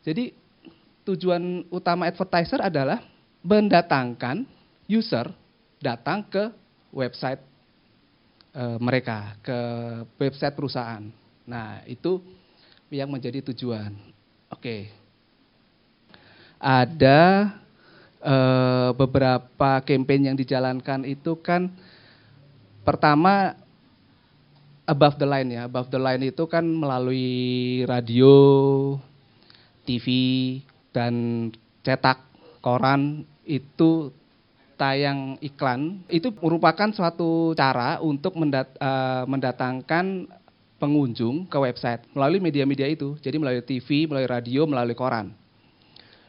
Jadi tujuan utama advertiser adalah mendatangkan user datang ke website mereka, ke website perusahaan. Nah, itu yang menjadi tujuan. Oke. Ada beberapa campaign yang dijalankan itu kan pertama above the line ya. Above the line itu kan melalui radio, TV, dan cetak, koran itu tayang iklan. Itu merupakan suatu cara untuk mendatangkan pengunjung ke website melalui media-media itu. Jadi melalui TV, melalui radio, melalui koran.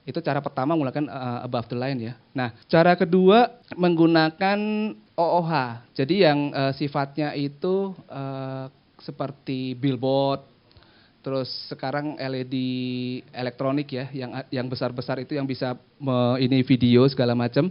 Itu cara pertama menggunakan above the line ya. Nah, cara kedua menggunakan OOH. Jadi yang sifatnya itu seperti billboard, terus sekarang LED elektronik ya, yang besar-besar itu yang bisa ini video segala macam.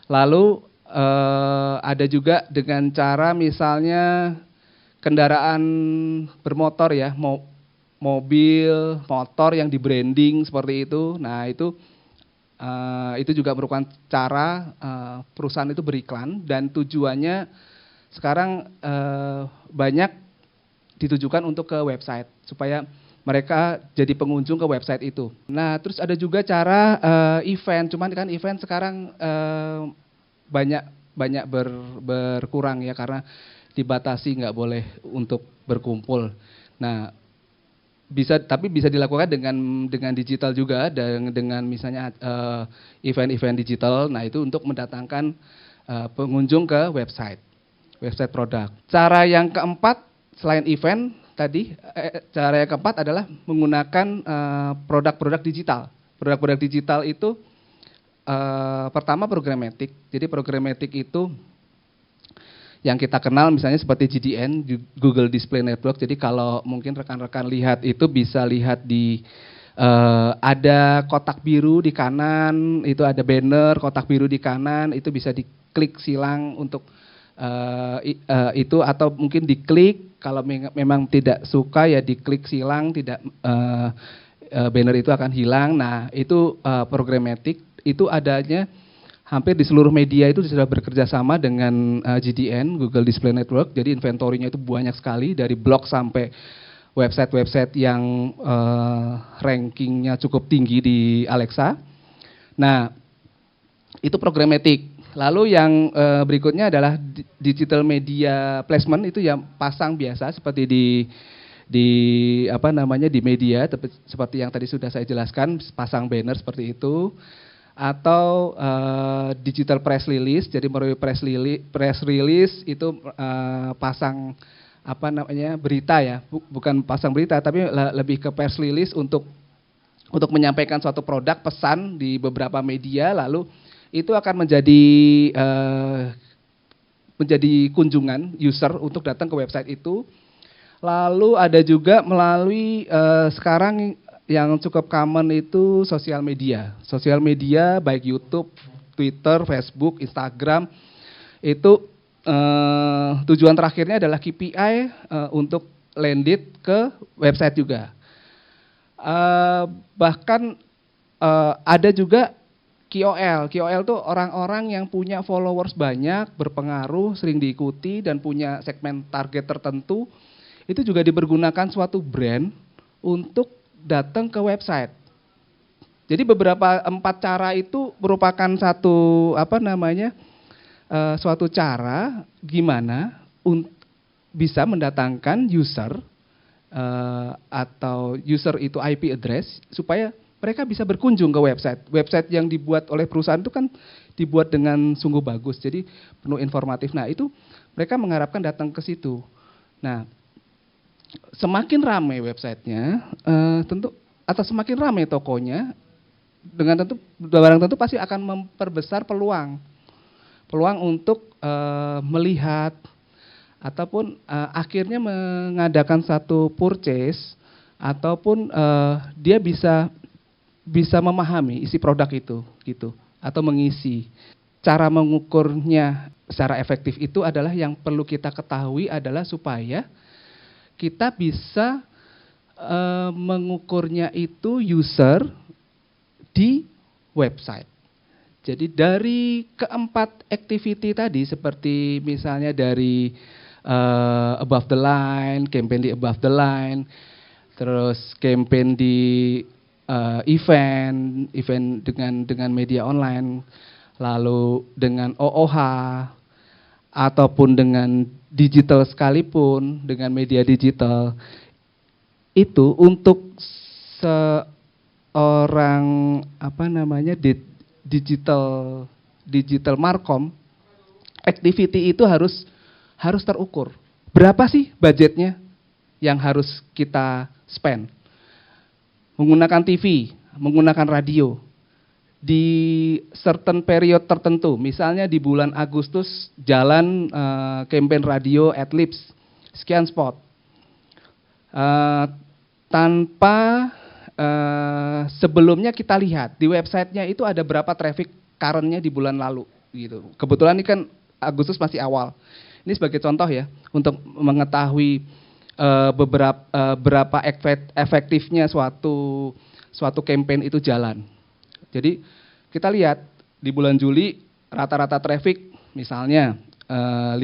Lalu ada juga dengan cara misalnya kendaraan bermotor ya, mobil, motor yang di branding seperti itu. Nah itu juga merupakan cara perusahaan itu beriklan dan tujuannya sekarang banyak ditujukan untuk ke website supaya mereka jadi pengunjung ke website itu. Nah, terus ada juga cara event, cuman kan event sekarang banyak berkurang ya karena dibatasi nggak boleh untuk berkumpul. Nah, tapi bisa dilakukan dengan digital juga dengan misalnya event-event digital. Nah, itu untuk mendatangkan pengunjung ke website produk. Cara yang keempat selain event tadi, cara yang keempat adalah menggunakan produk-produk digital. Produk-produk digital itu pertama programmatic. Jadi programmatic itu yang kita kenal misalnya seperti GDN, Google Display Network. Jadi kalau mungkin rekan-rekan lihat itu bisa lihat di ada kotak biru di kanan, itu ada banner kotak biru di kanan, itu bisa diklik silang untuk itu atau mungkin diklik. Kalau memang tidak suka ya diklik silang, tidak banner itu akan hilang. Nah itu programmatic, itu adanya hampir di seluruh media itu sudah bekerja sama dengan GDN, Google Display Network. Jadi inventorinya itu banyak sekali dari blog sampai website-website yang rankingnya cukup tinggi di Alexa. Nah itu programmatic. Lalu yang berikutnya adalah digital media placement, itu yang pasang biasa seperti di apa namanya di media seperti yang tadi sudah saya jelaskan, pasang banner seperti itu, atau digital press release. Jadi melalui press release itu pasang apa namanya berita ya, bukan pasang berita tapi lebih ke press release untuk menyampaikan suatu produk, pesan di beberapa media, lalu itu akan menjadi kunjungan user untuk datang ke website itu. Lalu ada juga melalui sekarang yang cukup common itu sosial media. Sosial media baik YouTube, Twitter, Facebook, Instagram, itu tujuan terakhirnya adalah KPI untuk landed ke website juga. Bahkan ada juga KOL itu orang-orang yang punya followers banyak, berpengaruh, sering diikuti, dan punya segmen target tertentu. Itu juga dipergunakan suatu brand untuk datang ke website. Jadi beberapa 4 cara itu merupakan suatu cara gimana bisa mendatangkan user atau user itu IP address supaya mereka bisa berkunjung ke website. Website yang dibuat oleh perusahaan itu kan dibuat dengan sungguh bagus, jadi penuh informatif. Nah itu mereka mengharapkan datang ke situ. Nah semakin ramai websitenya, atau semakin ramai tokonya, dengan barang tentu pasti akan memperbesar peluang untuk melihat ataupun akhirnya mengadakan satu purchase ataupun dia bisa memahami isi produk itu gitu atau mengisi. Cara mengukurnya secara efektif itu adalah yang perlu kita ketahui adalah supaya kita bisa Mengukurnya itu user di website. Jadi dari keempat activity tadi, seperti misalnya dari above the line, campaign di above the line, terus campaign di event dengan media online, lalu dengan OOH, ataupun dengan digital sekalipun, dengan media digital, itu untuk seorang digital markom, activity itu harus terukur. Berapa sih budgetnya yang harus kita spend? Menggunakan TV, menggunakan radio, di certain period tertentu, misalnya di bulan Agustus jalan campaign radio Adlibs, sekian spot. Tanpa sebelumnya kita lihat di websitenya itu ada berapa traffic currentnya di bulan lalu gitu. Kebetulan ini kan Agustus masih awal. Ini sebagai contoh ya untuk mengetahui berapa efektifnya suatu campaign itu jalan. Jadi kita lihat di bulan Juli rata-rata traffic misalnya 5.000.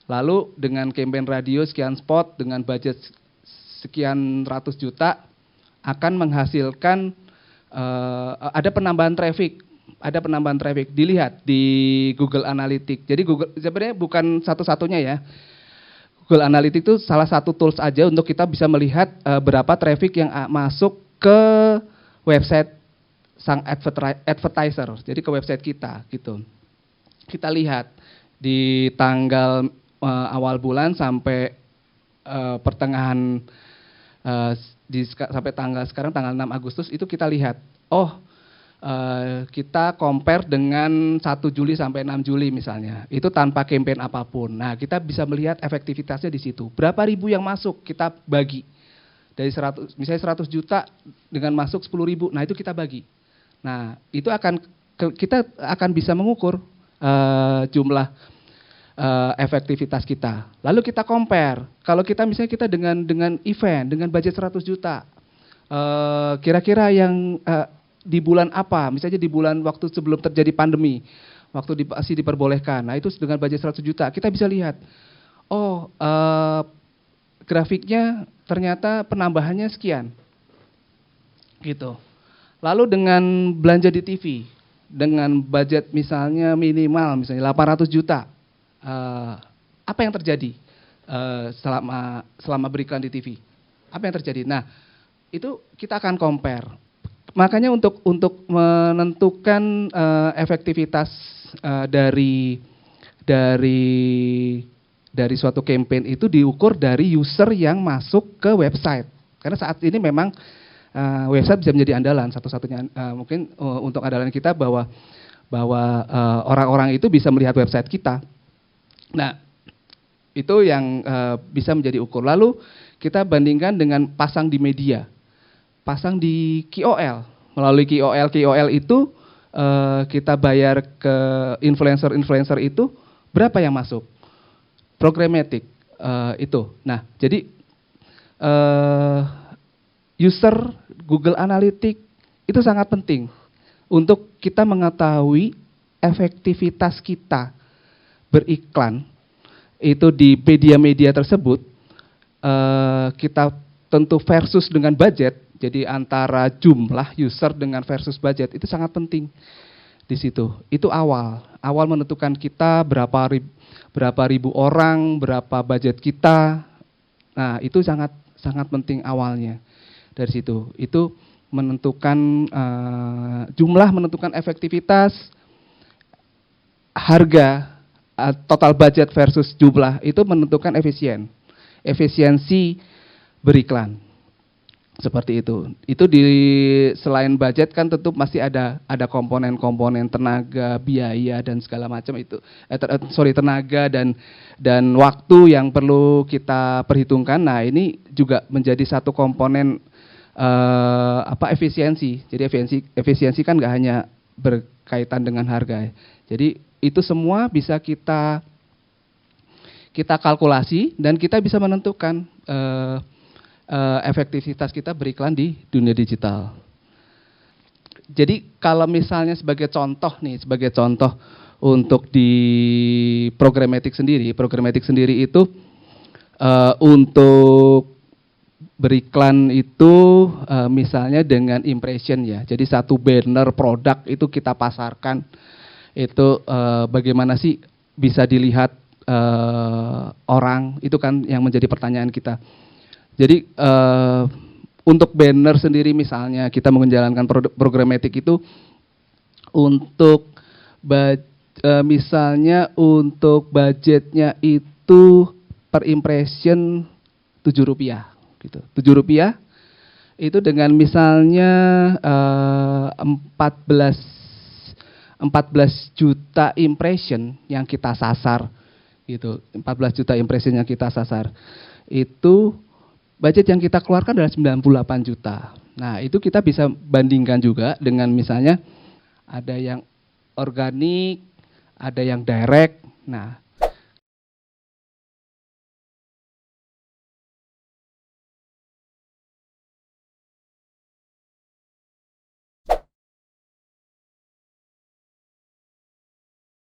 Lalu dengan campaign radio sekian spot dengan budget sekian ratus juta akan menghasilkan ada penambahan traffic. Dilihat di Google Analytics. Jadi Google sebenarnya bukan satu-satunya ya. Google Analytics itu salah satu tools aja untuk kita bisa melihat berapa traffic yang masuk ke website sang advertiser. Jadi ke website kita gitu. Kita lihat di tanggal awal bulan sampai pertengahan sampai sekarang tanggal 6 Agustus itu kita lihat, kita compare dengan 1 Juli sampai 6 Juli misalnya, itu tanpa campaign apapun. Nah kita bisa melihat efektivitasnya di situ. Berapa ribu yang masuk kita bagi dari 100, misalnya 100 juta dengan masuk 10.000, nah itu kita bagi. Nah itu kita akan bisa mengukur jumlah efektivitas kita. Lalu kita compare. Kalau kita misalnya kita dengan event dengan budget 100 juta, kira-kira yang di bulan apa? Misalnya di bulan waktu sebelum terjadi pandemi, waktu masih diperbolehkan. Nah itu dengan budget 100 juta kita bisa lihat. Grafiknya ternyata penambahannya sekian, gitu. Lalu dengan belanja di TV dengan budget misalnya minimal misalnya 800 juta. Apa yang terjadi selama beriklan di TV? Apa yang terjadi? Nah, itu kita akan compare. Makanya untuk menentukan efektivitas dari suatu campaign itu diukur dari user yang masuk ke website. Karena saat ini memang website bisa menjadi andalan satu-satunya mungkin untuk andalan kita bahwa orang-orang itu bisa melihat website kita. Nah, itu yang bisa menjadi ukur. Lalu kita bandingkan dengan pasang di media, pasang di KOL. Melalui KOL itu kita bayar ke influencer itu berapa yang masuk? Programmatic itu. Nah, jadi user Google Analytics itu sangat penting untuk kita mengetahui efektivitas kita beriklan itu di media-media tersebut. Kita tentu versus dengan budget, jadi antara jumlah user dengan versus budget itu sangat penting di situ. Itu awal menentukan kita berapa ribu orang, berapa budget kita. Nah itu sangat penting awalnya dari situ. Itu menentukan jumlah, menentukan efektivitas, harga. Total budget versus jumlah itu menentukan efisiensi beriklan, seperti itu. Itu selain budget kan tentu masih ada komponen-komponen tenaga, biaya dan segala macam itu. Tenaga dan waktu yang perlu kita perhitungkan. Nah ini juga menjadi satu komponen efisiensi. Jadi efisiensi kan nggak hanya berkaitan dengan harga. Jadi itu semua bisa kita kalkulasi dan kita bisa menentukan efektivitas kita beriklan di dunia digital. Jadi kalau misalnya sebagai contoh untuk di programmatic sendiri itu untuk beriklan itu misalnya dengan impression ya. Jadi satu banner produk itu kita pasarkan itu bagaimana sih bisa dilihat orang, itu kan yang menjadi pertanyaan kita. Jadi untuk banner sendiri misalnya kita menjalankan programmatic itu untuk misalnya untuk budgetnya itu per impression Rp7 gitu. Rp7 itu dengan misalnya 14 juta impression yang kita sasar gitu. 14 juta impression yang kita sasar. Itu budget yang kita keluarkan adalah 98 juta. Nah, itu kita bisa bandingkan juga dengan misalnya ada yang organik, ada yang direct. Nah,